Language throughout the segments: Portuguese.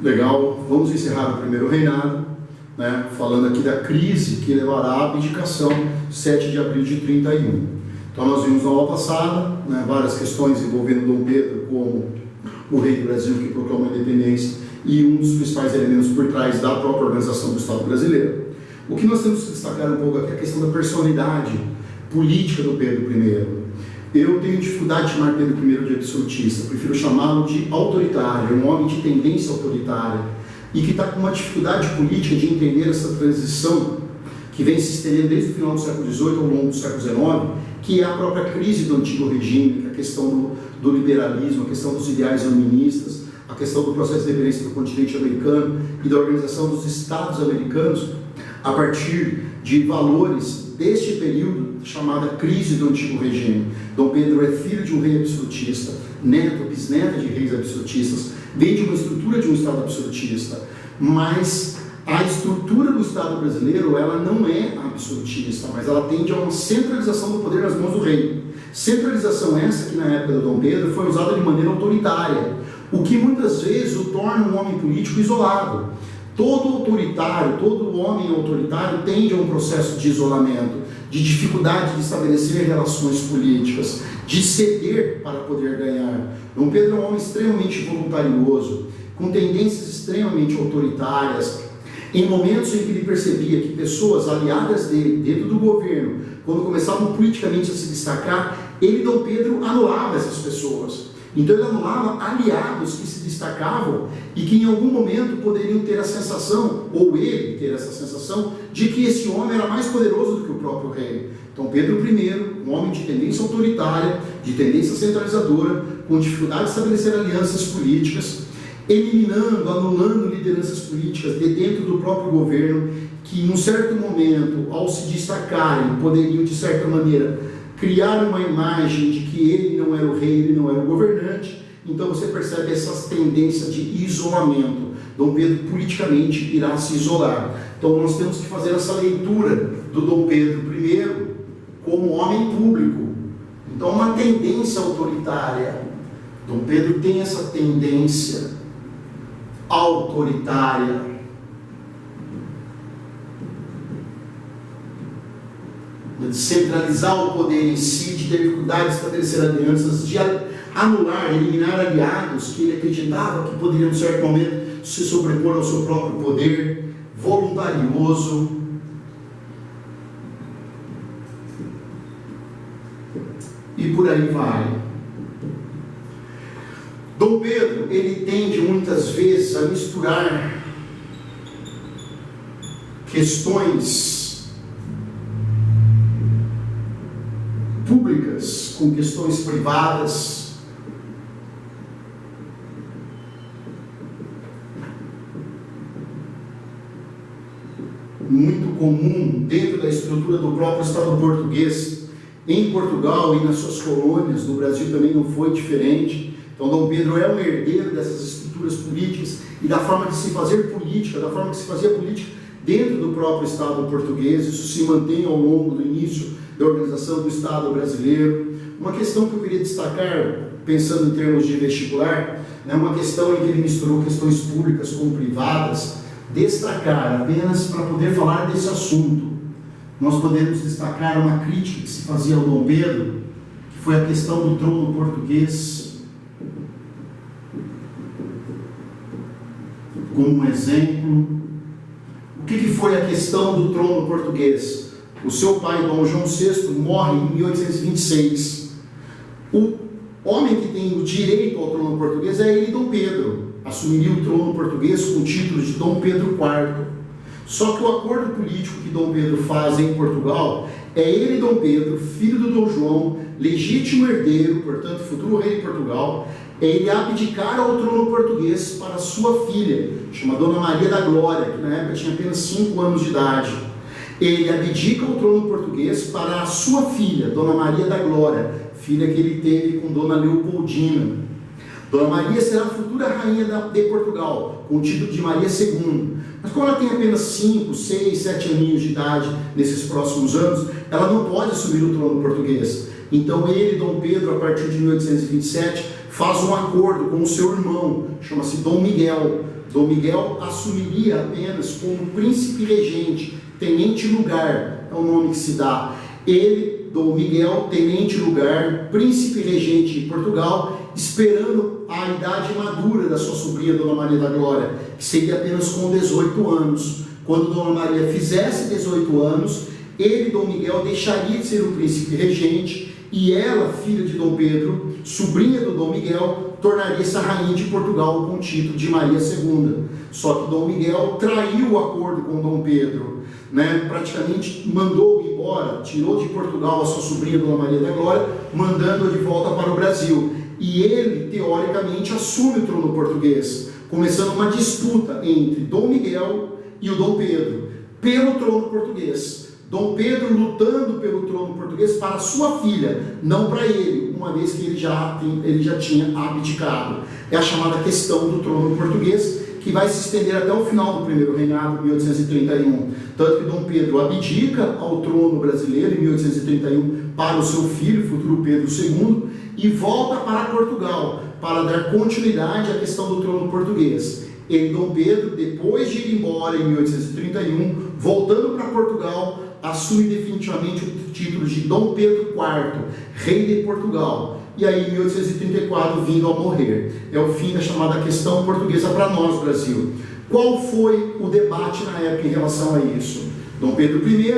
Legal, vamos encerrar o primeiro reinado, né, falando aqui da crise que levará à abdicação 7 de abril de 31. Então nós vimos na aula passada, né, várias questões envolvendo Dom Pedro como o rei do Brasil que proclamou a independência e um dos principais elementos por trás da própria organização do Estado brasileiro. O que nós temos que destacar um pouco aqui é a questão da personalidade política do Pedro I. Eu tenho dificuldade de chamar Pedro I de absolutista, prefiro chamá-lo de autoritário, um homem de tendência autoritária, e que está com uma dificuldade política de entender essa transição que vem se estendendo desde o final do século XVIII ao longo do século XIX, que é a própria crise do antigo regime, que é a questão do liberalismo, a questão dos ideais iluministas, a questão do processo de independência do continente americano e da organização dos Estados americanos a partir de valores deste período, chamada crise do antigo regime. Dom Pedro é filho de um rei absolutista, neto, bisneto de reis absolutistas, vem de uma estrutura de um Estado absolutista, mas a estrutura do Estado brasileiro, ela não é absolutista, mas ela tende a uma centralização do poder nas mãos do rei. Centralização essa que na época do Dom Pedro foi usada de maneira autoritária, o que muitas vezes o torna um homem político isolado. Todo autoritário, todo homem autoritário tende a um processo de isolamento, de dificuldade de estabelecer relações políticas, de ceder para poder ganhar. Dom Pedro é um homem extremamente voluntarioso, com tendências extremamente autoritárias. Em momentos em que ele percebia que pessoas aliadas dele, dentro do governo, quando começavam politicamente a se destacar, ele, Dom Pedro, anulava essas pessoas. Então ele anulava aliados que se destacavam e que em algum momento poderiam ter a sensação, ou ele ter essa sensação, de que esse homem era mais poderoso do que o próprio rei. Então Pedro I, um homem de tendência autoritária, de tendência centralizadora, com dificuldade de estabelecer alianças políticas, eliminando, anulando lideranças políticas de dentro do próprio governo, que em um certo momento, ao se destacarem, poderiam de certa maneira criar uma imagem de que ele não era o rei, ele não era o governante. Então você percebe essa tendência de isolamento. Dom Pedro politicamente irá se isolar. Então nós temos que fazer essa leitura do Dom Pedro I como homem público. Então uma tendência autoritária. Dom Pedro tem essa tendência autoritária. De centralizar o poder em si, de ter dificuldade de estabelecer alianças, de anular, eliminar aliados que ele acreditava que poderiam, em certo momento, se sobrepor ao seu próprio poder, voluntarioso. E por aí vai. Dom Pedro, ele tende muitas vezes a misturar questões públicas com questões privadas. Muito comum dentro da estrutura do próprio Estado português, em Portugal e nas suas colônias, no Brasil também não foi diferente. Então Dom Pedro é um herdeiro dessas estruturas políticas e da forma de se fazer política, da forma que se fazia política dentro do próprio Estado português. Isso se mantém ao longo do início da organização do Estado brasileiro. Uma questão que eu queria destacar, pensando em termos de vestibular, né, uma questão em que ele misturou questões públicas com privadas, destacar apenas para poder falar desse assunto. Nós podemos destacar uma crítica que se fazia ao Dom Pedro, que foi a questão do trono português, como um exemplo. O que foi a questão do trono português? O seu pai, Dom João VI, morre em 1826. O homem que tem o direito ao trono português é ele, Dom Pedro. Assumiria o trono português com o título de Dom Pedro IV. Só que o acordo político que Dom Pedro faz em Portugal é ele, Dom Pedro, filho do Dom João, legítimo herdeiro, portanto, futuro rei de Portugal, é ele abdicar ao trono português para sua filha, chamada Dona Maria da Glória, que na época tinha apenas 5 anos de idade. Ele abdica o trono português para a sua filha, Dona Maria da Glória, filha que ele teve com Dona Leopoldina. Dona Maria será a futura rainha de Portugal, com o título de Maria II. Mas como ela tem apenas 5, 6, 7 aninhos de idade nesses próximos anos, ela não pode assumir o trono português. Então ele, Dom Pedro, a partir de 1827, faz um acordo com o seu irmão, chama-se Dom Miguel. Dom Miguel assumiria apenas como príncipe regente, tenente lugar, é o nome que se dá. Ele, Dom Miguel, tenente lugar, príncipe regente de Portugal, esperando a idade madura da sua sobrinha Dona Maria da Glória, que seria apenas com 18 anos. Quando Dona Maria fizesse 18 anos, ele, Dom Miguel, deixaria de ser o príncipe regente e ela, filha de Dom Pedro, sobrinha do Dom Miguel, tornaria-se a rainha de Portugal com o título de Maria II. Só que Dom Miguel traiu o acordo com Dom Pedro, praticamente mandou embora, tirou de Portugal a sua sobrinha Dona Maria da Glória, mandando-a de volta para o Brasil. E ele, teoricamente, assume o trono português, começando uma disputa entre Dom Miguel e o Dom Pedro, pelo trono português. Dom Pedro lutando pelo trono português para sua filha, não para ele, uma vez que ele já tinha abdicado. É a chamada questão do trono português, que vai se estender até o final do primeiro reinado, 1831. Tanto que Dom Pedro abdica ao trono brasileiro, em 1831, para o seu filho, futuro Pedro II, e volta para Portugal, para dar continuidade à questão do trono português. E Dom Pedro, depois de ir embora em 1831, voltando para Portugal, assume definitivamente o título de Dom Pedro IV, rei de Portugal. E aí, em 1834, vindo a morrer. É o fim da chamada questão portuguesa para nós, Brasil. Qual foi o debate na época em relação a isso? Dom Pedro I,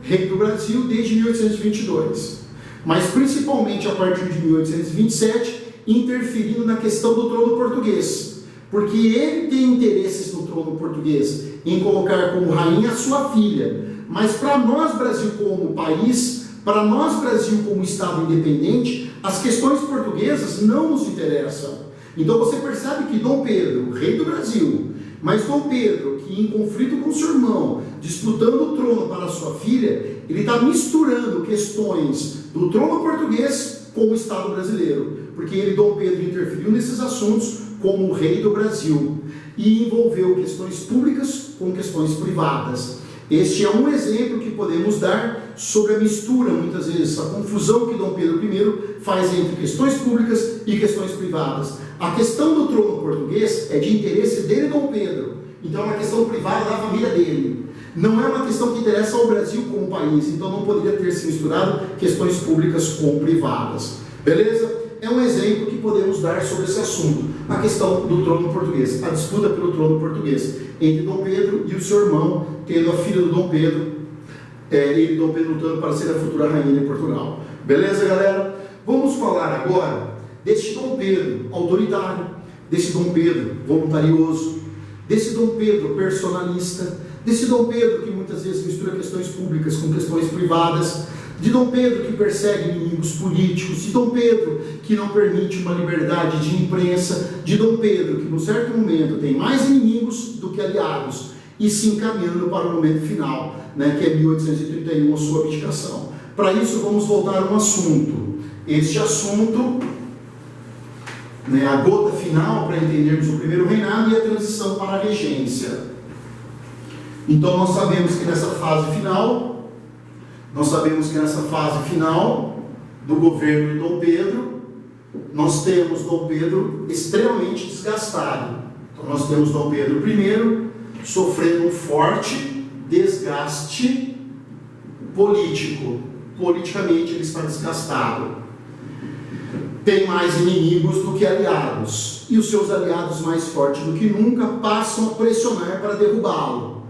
rei do Brasil desde 1822. Mas principalmente a partir de 1827, interferindo na questão do trono português. Porque ele tem interesses no trono português, em colocar como rainha a sua filha. Mas para nós, Brasil, como país, para nós, Brasil, como Estado independente, as questões portuguesas não nos interessam. Então você percebe que Dom Pedro, rei do Brasil, mas Dom Pedro, que em conflito com seu irmão, disputando o trono para sua filha, ele está misturando questões do trono português com o Estado brasileiro. Porque ele, Dom Pedro, interferiu nesses assuntos como o rei do Brasil e envolveu questões públicas com questões privadas. Este é um exemplo que podemos dar sobre a mistura, muitas vezes, a confusão que Dom Pedro I faz entre questões públicas e questões privadas. A questão do trono português é de interesse dele, Dom Pedro, então é uma questão privada da família dele. Não é uma questão que interessa ao Brasil como país, então não poderia ter se misturado questões públicas com privadas. Beleza? É um exemplo que podemos dar sobre esse assunto, a questão do trono português, a disputa pelo trono português entre Dom Pedro e o seu irmão, tendo a filha do Dom Pedro, ele e Dom Pedro lutando para ser a futura rainha de Portugal. Beleza, galera? Vamos falar agora desse Dom Pedro autoritário, desse Dom Pedro voluntarioso, desse Dom Pedro personalista, desse Dom Pedro que muitas vezes mistura questões públicas com questões privadas, de Dom Pedro que persegue inimigos políticos, de Dom Pedro que não permite uma liberdade de imprensa, de Dom Pedro que, num certo momento, tem mais inimigos do que aliados, e se encaminhando para o momento final, que é 1831, a sua abdicação. Para isso, vamos voltar a um assunto. Este assunto, a gota final para entendermos o primeiro reinado e a transição para a regência. Então, nós sabemos que nessa fase final do governo de Dom Pedro, nós temos Dom Pedro extremamente desgastado. Então nós temos Dom Pedro I sofrendo um forte desgaste político. Politicamente ele está desgastado. Tem mais inimigos do que aliados. E os seus aliados, mais fortes do que nunca, passam a pressionar para derrubá-lo.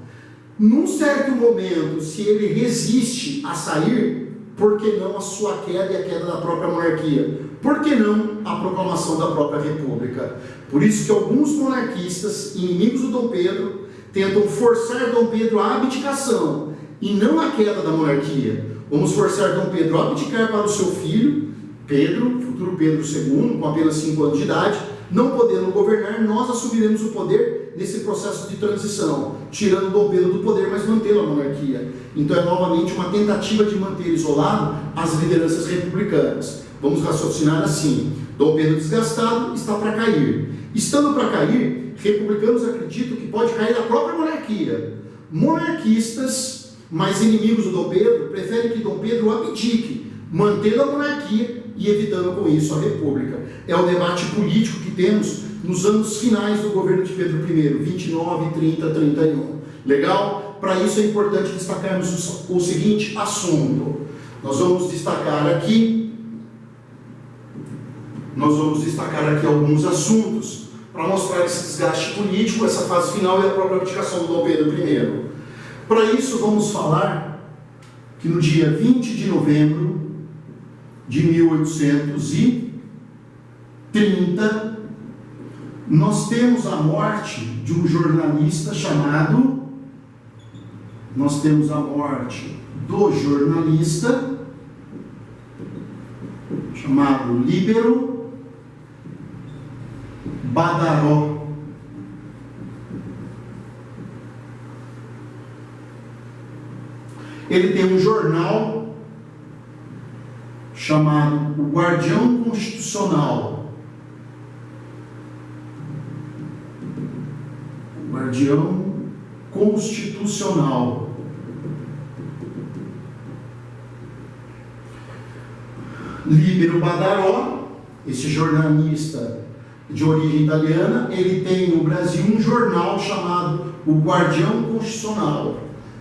Num certo momento, se ele resiste a sair, por que não a sua queda e a queda da própria monarquia? Por que não a proclamação da própria república? Por isso que alguns monarquistas, inimigos do Dom Pedro, tentam forçar Dom Pedro à abdicação e não à queda da monarquia. Vamos forçar Dom Pedro a abdicar para o seu filho, Pedro, futuro Pedro II, com apenas 5 anos de idade. Não podendo governar, nós assumiremos o poder nesse processo de transição, tirando Dom Pedro do poder, mas mantendo a monarquia. Então é novamente uma tentativa de manter isolado as lideranças republicanas. Vamos raciocinar assim: Dom Pedro desgastado está para cair. Estando para cair, republicanos acreditam que pode cair a própria monarquia. Monarquistas, mais inimigos do Dom Pedro, preferem que Dom Pedro abdique, mantendo a monarquia e evitando com isso a República. É o debate político que temos nos anos finais do governo de Pedro I, 29, 30, 31. Legal? Para isso é importante destacarmos o seguinte assunto. Nós vamos destacar aqui alguns assuntos para mostrar esse desgaste político, essa fase final e a própria abdicação do Dom Pedro I. Para isso vamos falar que no dia 20 de novembro de 1830, nós temos a morte de um jornalista chamado Líbero Badaró. Ele tem um jornal chamado O Guardião Constitucional. Guardião Constitucional. Líbero Badaró, esse jornalista de origem italiana, ele tem no Brasil um jornal chamado O Guardião Constitucional.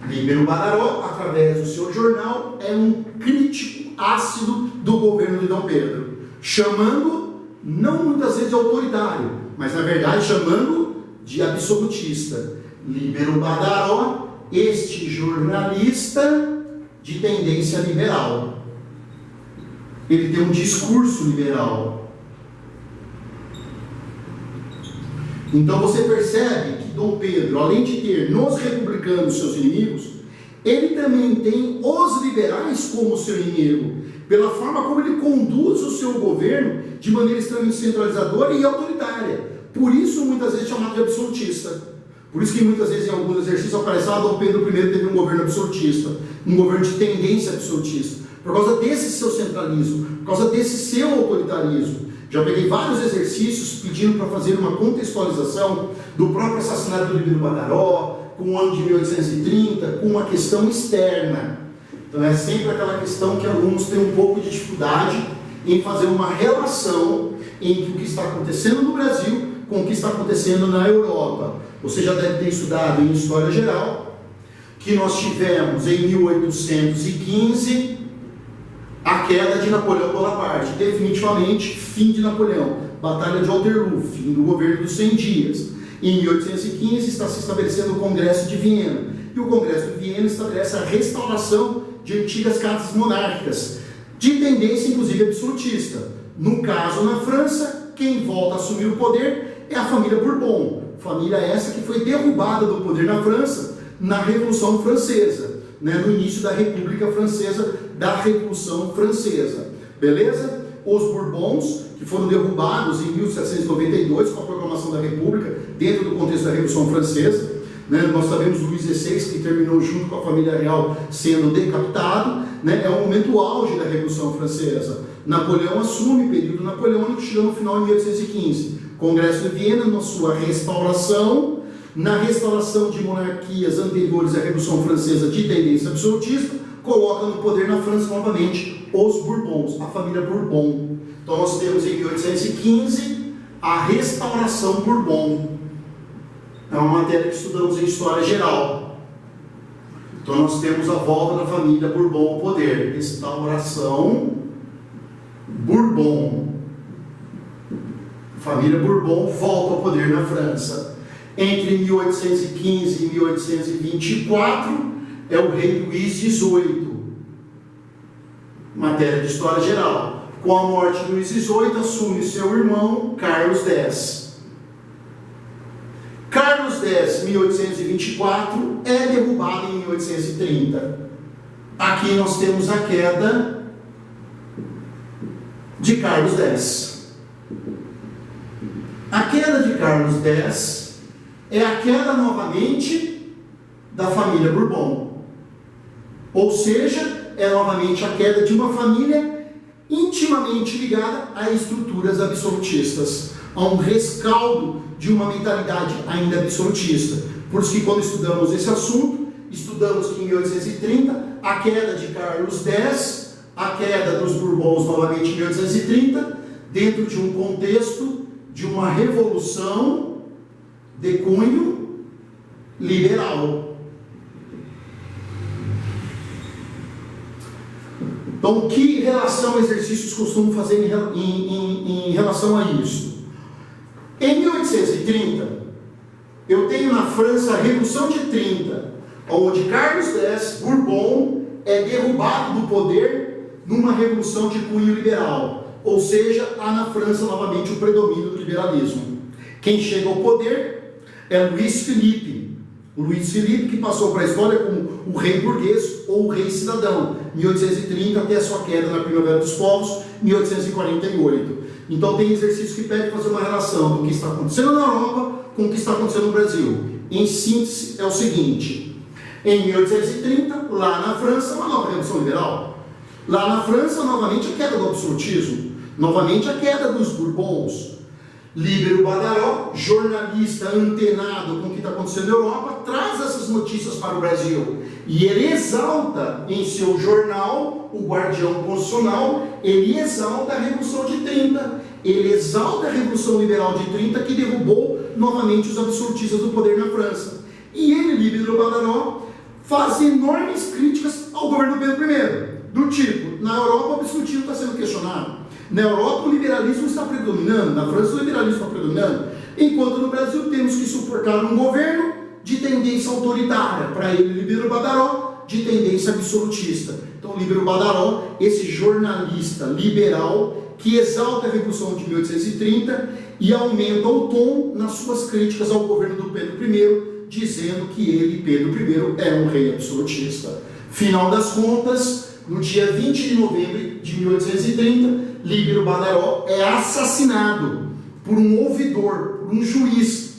Líbero Badaró, através do seu jornal, é um crítico ácido do governo de Dom Pedro, chamando, não muitas vezes de autoritário, mas na verdade chamando de absolutista. Líbero Badaró, este jornalista de tendência liberal. Ele tem um discurso liberal. Então você percebe que Dom Pedro, além de ter nos republicanos seus inimigos, ele também tem os liberais como seu inimigo, pela forma como ele conduz o seu governo de maneira extremamente centralizadora e autoritária. Por isso muitas vezes chamado de absolutista. Por isso que muitas vezes em alguns exercícios aparece Dom Pedro I teve um governo absolutista, um governo de tendência absolutista, por causa desse seu centralismo, por causa desse seu autoritarismo. Já peguei vários exercícios pedindo para fazer uma contextualização do próprio assassinato do Líbero Badaró, com o ano de 1830, com uma questão externa. Então é sempre aquela questão que alunos têm um pouco de dificuldade em fazer uma relação entre o que está acontecendo no Brasil com o que está acontecendo na Europa. Você já deve ter estudado em História Geral que nós tivemos em 1815 a queda de Napoleão Bonaparte, definitivamente fim de Napoleão, Batalha de Waterloo, fim do governo dos 100 dias. Em 1815 está se estabelecendo o Congresso de Viena, e o Congresso de Viena estabelece a restauração de antigas casas monárquicas, de tendência inclusive absolutista. No caso, na França, quem volta a assumir o poder é a família Bourbon, família essa que foi derrubada do poder na França na Revolução Francesa, no início da República Francesa, da Revolução Francesa. Beleza? Os Bourbons, que foram derrubados em 1792 com a proclamação da República, dentro do contexto da Revolução Francesa. Nós sabemos Luís XVI, que terminou junto com a família real sendo decapitado. É o momento auge da Revolução Francesa. Napoleão assume, período napoleônico, chegando no final em 1815. Congresso de Viena, na sua restauração, na restauração de monarquias anteriores à Revolução Francesa de tendência absolutista, coloca no poder na França novamente os Bourbons, a família Bourbon. Então nós temos em 1815 a restauração Bourbon. É uma matéria que estudamos em História Geral. Então nós temos a volta da família Bourbon ao poder. Restauração Bourbon. A família Bourbon volta ao poder na França. Entre 1815 e 1824 é o rei Luís XVIII. Matéria de História Geral. Com a morte de Luís XVIII, assume seu irmão Carlos X. Carlos X, 1824, é derrubado em 1830. Aqui nós temos a queda de Carlos X. A queda de Carlos X é a queda novamente da família Bourbon. Ou seja, é novamente a queda de uma família intimamente ligada a estruturas absolutistas, a um rescaldo de uma mentalidade ainda absolutista. Por isso que quando estudamos esse assunto, estudamos que em 1830 a queda de Carlos X a queda dos Bourbons novamente em 1830, dentro de um contexto de uma revolução de cunho liberal. Então, que relação exercícios costumam fazer em relação a isso? Em 1830, eu tenho na França a Revolução de 30, onde Carlos X Bourbon é derrubado do poder numa revolução de cunho liberal. Ou seja, há na França novamente o predomínio do liberalismo. Quem chega ao poder é Luís Felipe. Luís Felipe, que passou para a história como o rei burguês ou o rei cidadão, 1830 até a sua queda na Primavera dos Povos, 1848. Então tem exercício que pede fazer uma relação do que está acontecendo na Europa com o que está acontecendo no Brasil. Em síntese, é o seguinte: em 1830, lá na França, uma nova revolução liberal. Lá na França, novamente a queda do absolutismo, novamente a queda dos Bourbons. Líbero Badaró, jornalista antenado com o que está acontecendo na Europa, traz essas notícias para o Brasil. E ele exalta em seu jornal, o Guardião Constitucional, ele exalta a Revolução de 30. Ele exalta a Revolução Liberal de 30, que derrubou novamente os absolutistas do poder na França. E ele, Líbero Badaró, faz enormes críticas ao governo Pedro I. Do tipo, na Europa o absolutismo está sendo questionado. Na Europa o liberalismo está predominando, na França o liberalismo está predominando, enquanto no Brasil temos que suportar um governo de tendência autoritária, para ele Líbero Badaró, de tendência absolutista. Então Líbero Badaró, esse jornalista liberal que exalta a Revolução de 1830 e aumenta o tom nas suas críticas ao governo do Pedro I, dizendo que ele, Pedro I, é um rei absolutista. Final das contas, no dia 20 de novembro de 1830, Líbero Badaró é assassinado por um ouvidor, por um juiz.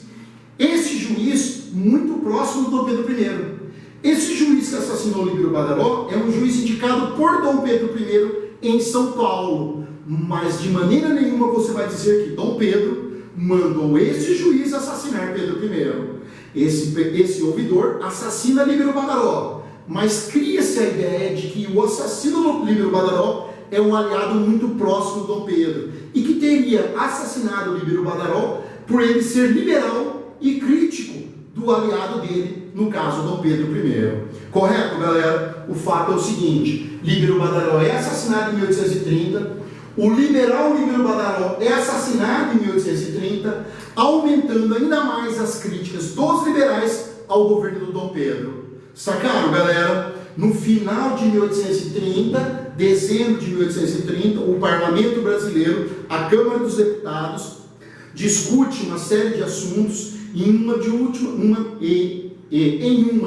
Esse juiz, muito próximo do Dom Pedro I. Esse juiz que assassinou Líbero Badaró é um juiz indicado por Dom Pedro I em São Paulo. Mas de maneira nenhuma você vai dizer que Dom Pedro mandou esse juiz assassinar Pedro I. Esse ouvidor assassina Líbero Badaró. Mas cria-se a ideia de que o assassino do Líbero Badaró é um aliado muito próximo do Dom Pedro e que teria assassinado Líbero Badaró por ele ser liberal e crítico do aliado dele, no caso Dom Pedro I. Correto, galera? O fato é o seguinte: Líbero Badaró é assassinado em 1830, o liberal Líbero Badaró é assassinado em 1830, aumentando ainda mais as críticas dos liberais ao governo do Dom Pedro. Sacaram, galera? No final de 1830, dezembro de 1830, o Parlamento Brasileiro, a Câmara dos Deputados, discute uma série de assuntos e em uma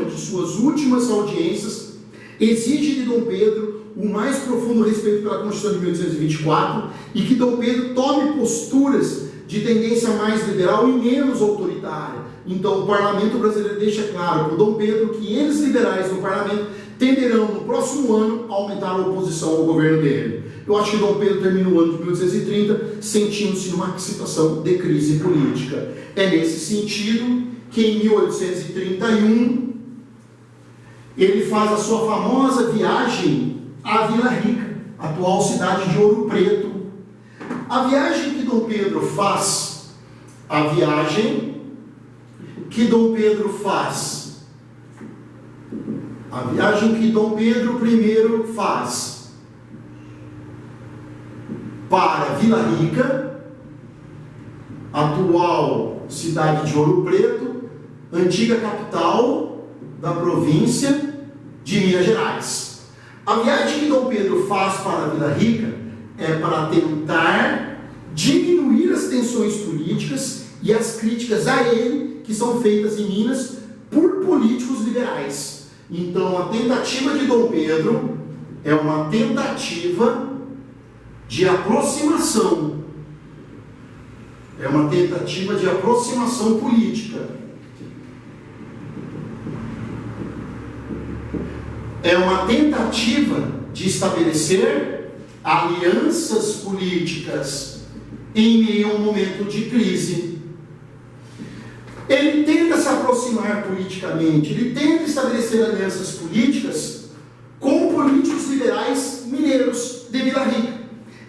de suas últimas audiências, exige de Dom Pedro o mais profundo respeito pela Constituição de 1824 e que Dom Pedro tome posturas de tendência mais liberal e menos autoritária. Então o Parlamento Brasileiro deixa claro para o Dom Pedro que eles, liberais no Parlamento, tenderão no próximo ano a aumentar a oposição ao governo dele. Eu acho que Dom Pedro termina o ano de 1830 sentindo-se numa situação de crise política. É nesse sentido que em 1831 ele faz a sua famosa viagem à Vila Rica, atual cidade de Ouro Preto. A viagem que Dom Pedro faz, a viagem que Dom Pedro I faz para Vila Rica, atual cidade de Ouro Preto, antiga capital da província de Minas Gerais. A viagem que Dom Pedro faz para Vila Rica é para tentar diminuir as tensões políticas e as críticas a ele que são feitas em Minas por políticos liberais. Então a tentativa de Dom Pedro é uma tentativa de aproximação. É uma tentativa de aproximação política. É uma tentativa de estabelecer alianças políticas em meio a um momento de crise. Ele tenta se aproximar politicamente, ele tenta estabelecer alianças políticas com políticos liberais mineiros. mineiros de Vila Rica,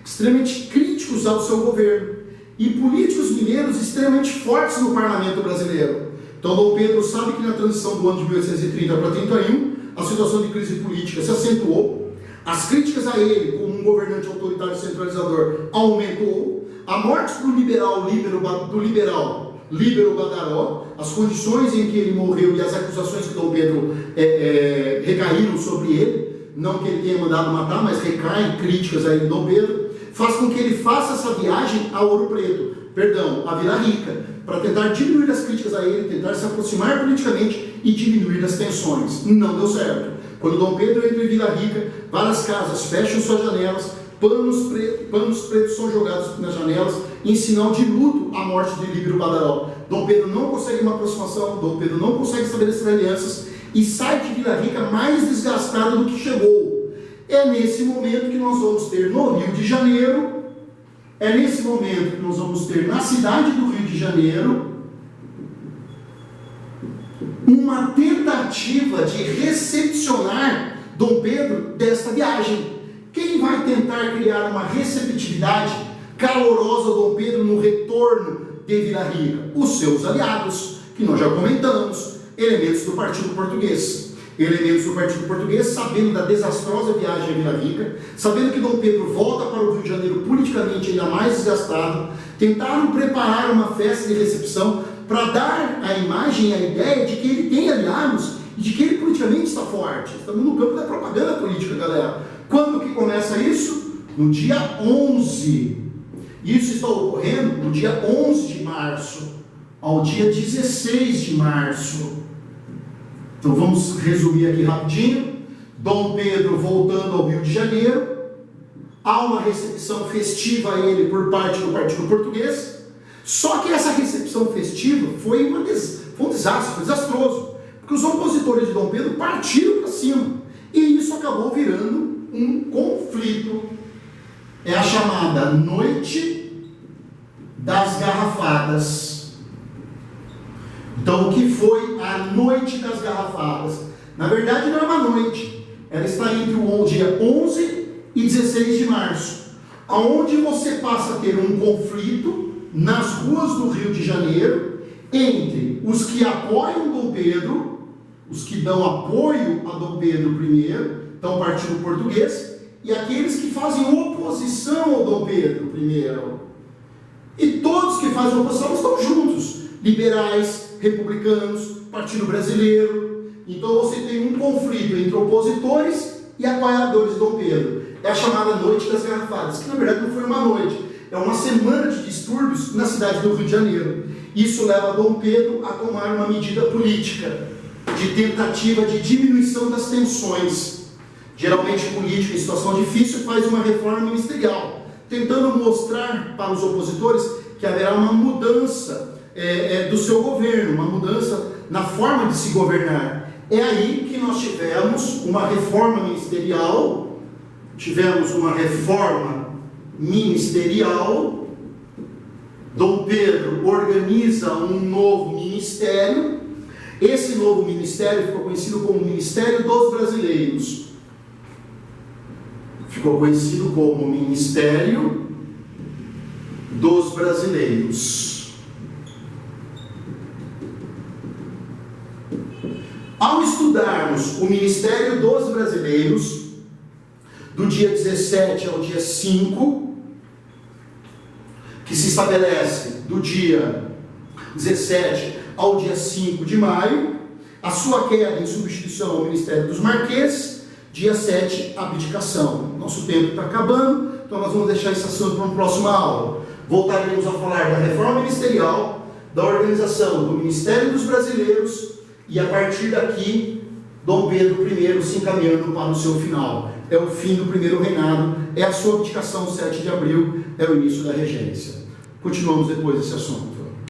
extremamente críticos ao seu governo, e políticos mineiros extremamente fortes no parlamento brasileiro. Então Dom Pedro sabe que na transição do ano de 1830 para 31, a situação de crise política se acentuou, as críticas a ele como um governante autoritário centralizador aumentou, a morte do liberal Líbero Badaró, as condições em que ele morreu e as acusações que Dom Pedro recaíram sobre ele, não que ele tenha mandado matar, mas recaem críticas a ele, Dom Pedro, faz com que ele faça essa viagem a a Vila Rica, para tentar diminuir as críticas a ele, tentar se aproximar politicamente e diminuir as tensões. Não deu certo. Quando Dom Pedro entra em Vila Rica, várias casas fecham suas janelas, panos pretos são jogados nas janelas, em sinal de luto à morte de Líbero Badaró. Dom Pedro não consegue uma aproximação, Dom Pedro não consegue estabelecer alianças e sai de Vila Rica mais desgastado do que chegou. É nesse momento que nós vamos ter no Rio de Janeiro, é nesse momento que nós vamos ter na cidade do Rio de Janeiro uma tentativa de recepcionar Dom Pedro desta viagem. Quem vai tentar criar uma receptividade calorosa a Dom Pedro no retorno de Vila Rica? Os seus aliados, que nós já comentamos, elementos do Partido Português. Elementos do Partido Português, sabendo da desastrosa viagem a Vila Rica, sabendo que Dom Pedro volta para o Rio de Janeiro politicamente ainda mais desgastado, tentaram preparar uma festa de recepção para dar a imagem, a ideia de que ele tem aliados e de que ele politicamente está forte. Estamos no campo da propaganda política, galera. Quando que começa isso? No dia 11. Isso está ocorrendo no dia 11 de março ao dia 16 de março. Então vamos resumir aqui rapidinho. Dom Pedro voltando ao Rio de Janeiro, há uma recepção festiva a ele por parte do Partido Português, só que essa recepção festiva foi um desastre, foi desastroso, porque os opositores de Dom Pedro partiram para cima, e isso acabou virando um conflito. É a chamada Noite das Garrafadas. Então, o que foi a Noite das Garrafadas? Na verdade, não é uma noite. Ela está entre o dia 11 e 16 de março, onde você passa a ter um conflito nas ruas do Rio de Janeiro entre os que apoiam Dom Pedro, os que dão apoio a Dom Pedro I, então o Partido Português, e aqueles que fazem oposição ao Dom Pedro I. E todos que fazem oposição estão juntos, liberais, republicanos, Partido Brasileiro. Então você tem um conflito entre opositores e apoiadores de Dom Pedro. É a chamada Noite das Garrafadas, que na verdade não foi uma noite, é uma semana de distúrbios na cidade do Rio de Janeiro. Isso leva Dom Pedro a tomar uma medida política de tentativa de diminuição das tensões. Geralmente político em situação difícil faz uma reforma ministerial, tentando mostrar para os opositores que haverá uma mudança do seu governo, uma mudança na forma de se governar. É aí que nós tivemos uma reforma ministerial, Dom Pedro organiza um novo ministério. Esse novo ministério ficou conhecido como Ministério dos Brasileiros. Ficou conhecido como Ministério dos Brasileiros. Ao estudarmos o Ministério dos Brasileiros, do dia 17 ao dia 5, que se estabelece do dia 17 ao dia 5 de maio, a sua queda em substituição ao Ministério dos Marqueses, dia 7, abdicação. Nosso tempo está acabando, então nós vamos deixar esse assunto para uma próxima aula. Voltaremos a falar da reforma ministerial, da organização do Ministério dos Brasileiros, e a partir daqui, Dom Pedro I se encaminhando para o seu final. É o fim do primeiro reinado, é a sua abdicação, 7 de abril, é o início da regência. Continuamos depois desse assunto.